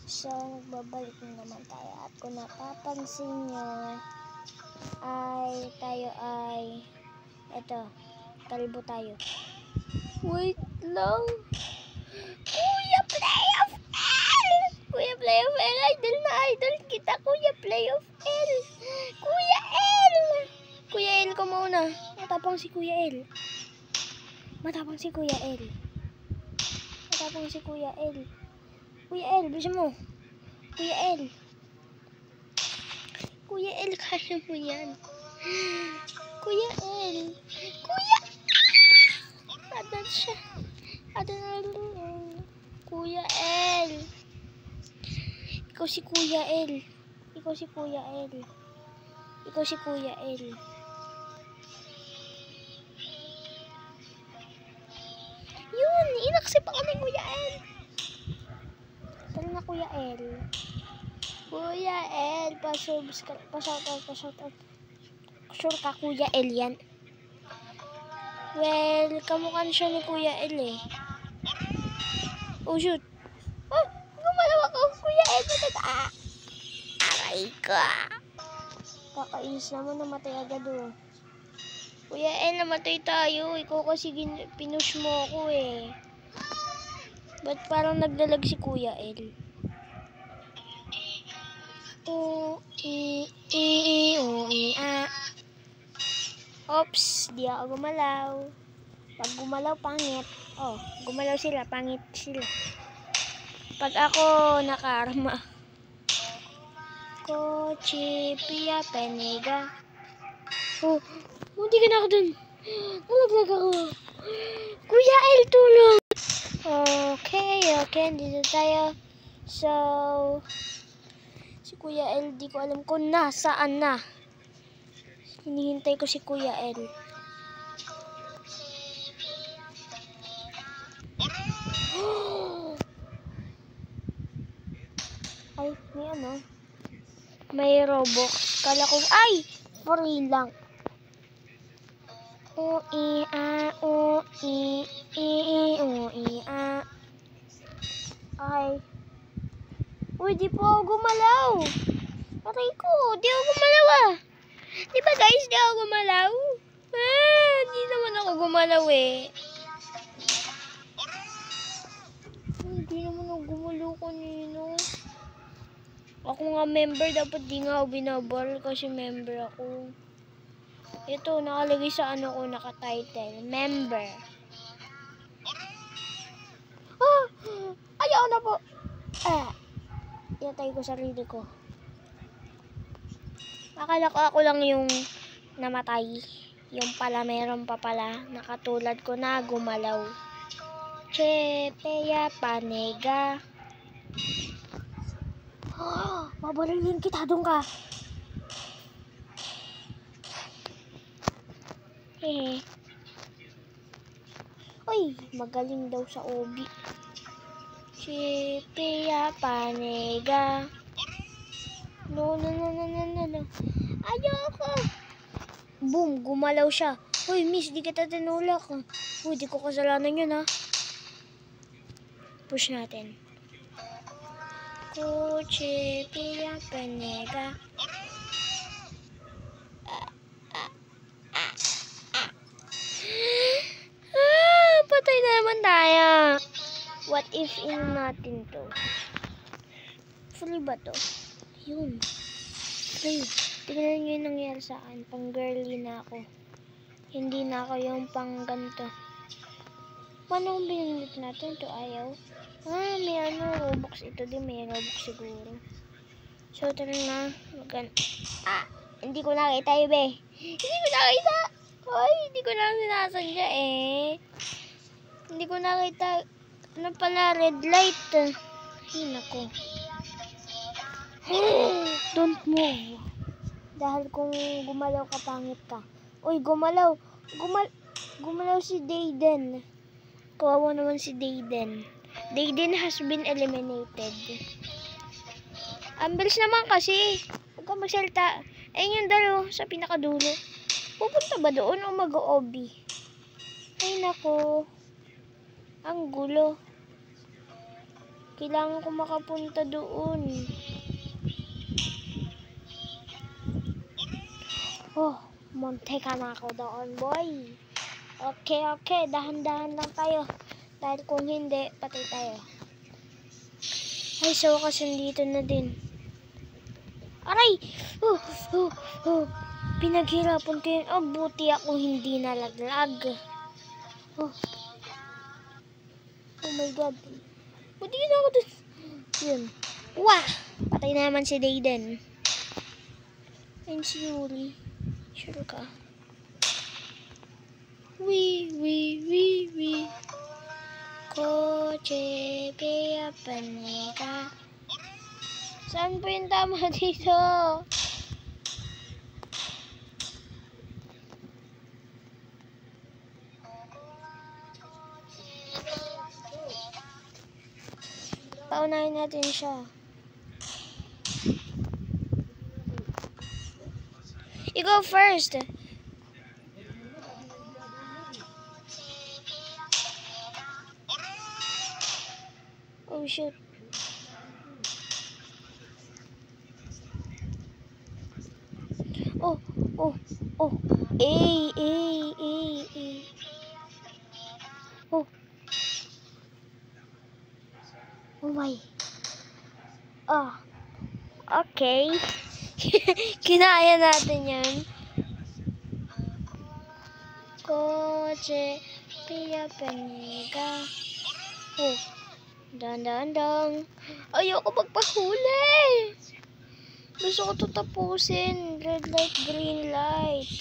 So, magbabalik naman tayo. At kung napapansin nyo, tayo ay, eto, kalbo tayo. Wait lang. Kuya Play of L! Kuya Play of L, idol kita, Kuya Play of L! Kuya L! Kuya L ko muna. Matapang si Kuya L. Matapang si Kuya L. Matapang si Kuya L. Kuya L, bisa mo. Kuya L. Kuya L, kaya mo yan. Kuya L. Kuya L! Adan siya. Adan. Kuya L. Ikaw si Kuya L. Ikaw si Kuya L. Ikaw si Kuya L. Yun, inaksip ako ni Kuya L. Tara na Kuya L. Kuya L, pa-shoutout. Sure ka Kuya L yan? Well, kamukha siya ni Kuya L eh. Oh shoot. Ah, gumalaw ako. Kuya L, aray ka. Kakainis naman, namatay agad oh. Kuya L, namatay tayo. Ikaw kasi pinush mo ako eh. Ba't parang naglalag si Kuya L? Oops, di ako gumalaw. Pag gumalaw, pangit. Oh, gumalaw sila, pangit sila. Pag ako nakaarma. Kochi, Pia, Penega. Oh, hindi ka na ako dun. Nalaglag ako. Kuya L, tulong! Okay, dito tayo. So, si Kuya L, di ko alam kung nasaan na. Hinihintay ko si Kuya L. Ay, may ano? May Robux. Kala ko, ay! Free lang. Ay. Uy, di po ako gumalaw. Aray ko, di ako gumalaw ah. Di ba guys, di ako gumalaw? Di naman ako gumalaw eh. Hindi naman ako gumalaw kanino. Ako nga member, dapat di nga ako binabal kasi member ako. Ito, nakalagay sa ano ko, naka-title. Member. Ayaw na po. Inatay ko sarili ko. Akala ko ako lang yung namatay. Yung pala meron pa pala. Nakatulad ko na gumalaw. Chepeya Panega. Mabarilin kita, doon ka. Uy, magaling daw sa obi. Chepeya Panega. No. Ayoko. Boom, gumalaw siya. Uy, miss, di kita tinulak. Uy, di ko kasalanan yun ha. Push natin. Kuchi, Pia, Penega. Patay na naman tayo. What if in natin to? Free ba to? Yun. Free. Tignan nyo yung nangyari sa akin. Pang girly na ako. Hindi na ako yung pang ganito. Paano kung binunod natin to? Ayaw. May ano, Robux. Ito din may Robux siguro. So, tara na. Hindi ko nakita yun eh. Hindi ko nakita. Ay, hindi ko na sinasadya eh. Hindi ko nakita. Ano pala, red light. Ay, nako. Don't move. Dahil kung gumalaw ka, pangit ka. Uy, gumalaw. Gumalaw si Dayden. Kawawa naman si Dayden. Dayden has been eliminated. Ambilis naman kasi. Huwag ka magsalita. Ayun yung dalo sa pinakadulo. Pupunta ba doon o mag-OB? Ay nako. Ang gulo. Kailangan ko makapunta doon. Oh, munti ka na ako doon, boy. Okay. Dahan-dahan lang tayo. Dahil kung hindi, patay tayo. Ay, so kasi dito na din. Aray! Pinaghirapan ko yun. Oh, buti ako hindi nalaglag. Oh my God. Buti na ako dun. Yun. Wah! Patay na naman si Dayden. And si Yuri. Sure ka? Wee. Koche, kaya panika. Saan po yung tama dito? Paunahin natin siya. You go first. Oh shoot. Oh. A. Oh my. Okay. Kinaya natin yan. Koche, kaya panika. Oh. Dang. Ayoko magpahuli. Gusto ko ito tapusin. Red light, green light.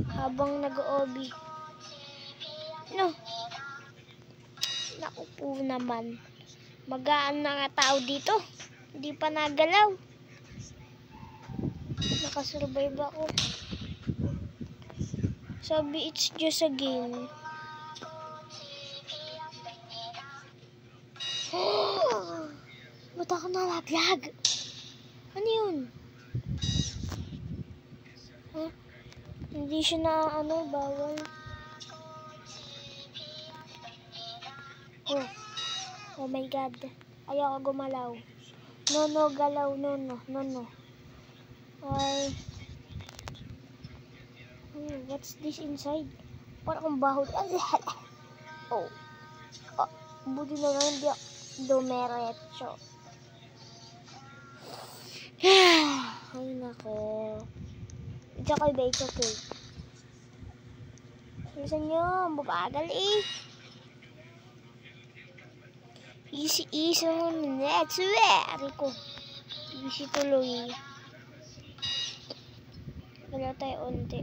Habang nag-obi. No. Naku po naman. Magaan na nga tao dito. Hindi pa nagalaw. Nakasurvive ako. Sabi it's just a game. Ba't ako nalaglag? Ano yun? Huh? Hindi siya na bawal. Oh my God. Ayoko gumalaw. No, galaw. No. Ay. What's this inside? Parang baho. Oh. Buti na lang hindi ako dumiretso. Ay nako. It's okay. Bilisan nyo. Mabagal eh. Easy muna. Swear ko. Easy tuloy. Wala tayo unti.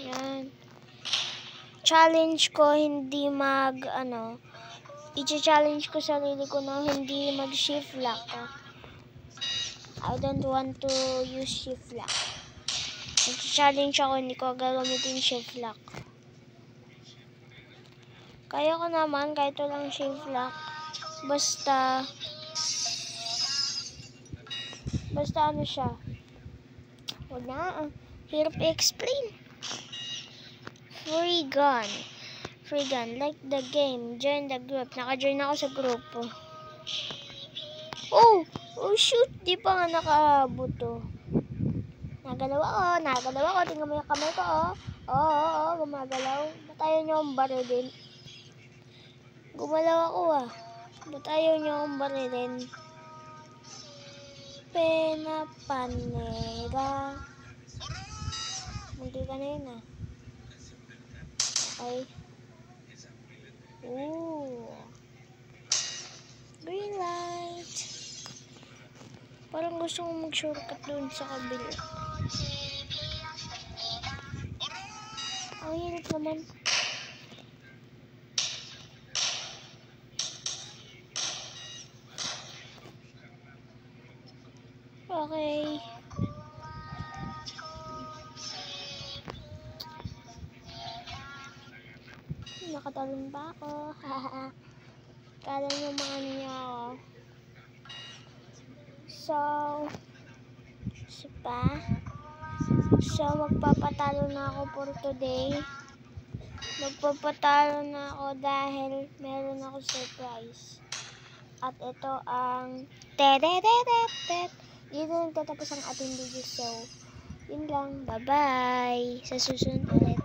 Yan. Challenge ko hindi i-challenge ko sarili ko na hindi mag-shift lock. I don't want to use shift lock. I-challenge ako, hindi ko gagamitin shift lock. Kaya ko naman kahit walang shift lock. Basta siya. Huwag na. Hirap i-explain. Free gun. Like the game. Join the group. Naka-join ako sa grupo. Oh shoot. Di pa nga nakaabot to. Nagalaw ako. Tingnan mo yung kamay ko, gumagalaw. Ba't ayaw nyo akong barilin? Gumalaw ako, Ba't ayaw nyo akong barilin? Penapanera. Hindi ka na yun, Okay. Green light. Parang gusto kong mag-shortcut doon sa kabila. Ang hirap naman. Okay. Nakatalon ba ako? Kala nyo mga niya ako. So magpapatalo na ako for today. Magpapatalo na ako dahil meron ako surprise. At ito ang tetetetetet. Dito nagtatapos ang ating video. So, yun lang. Bye-bye. Sa susunod ulit.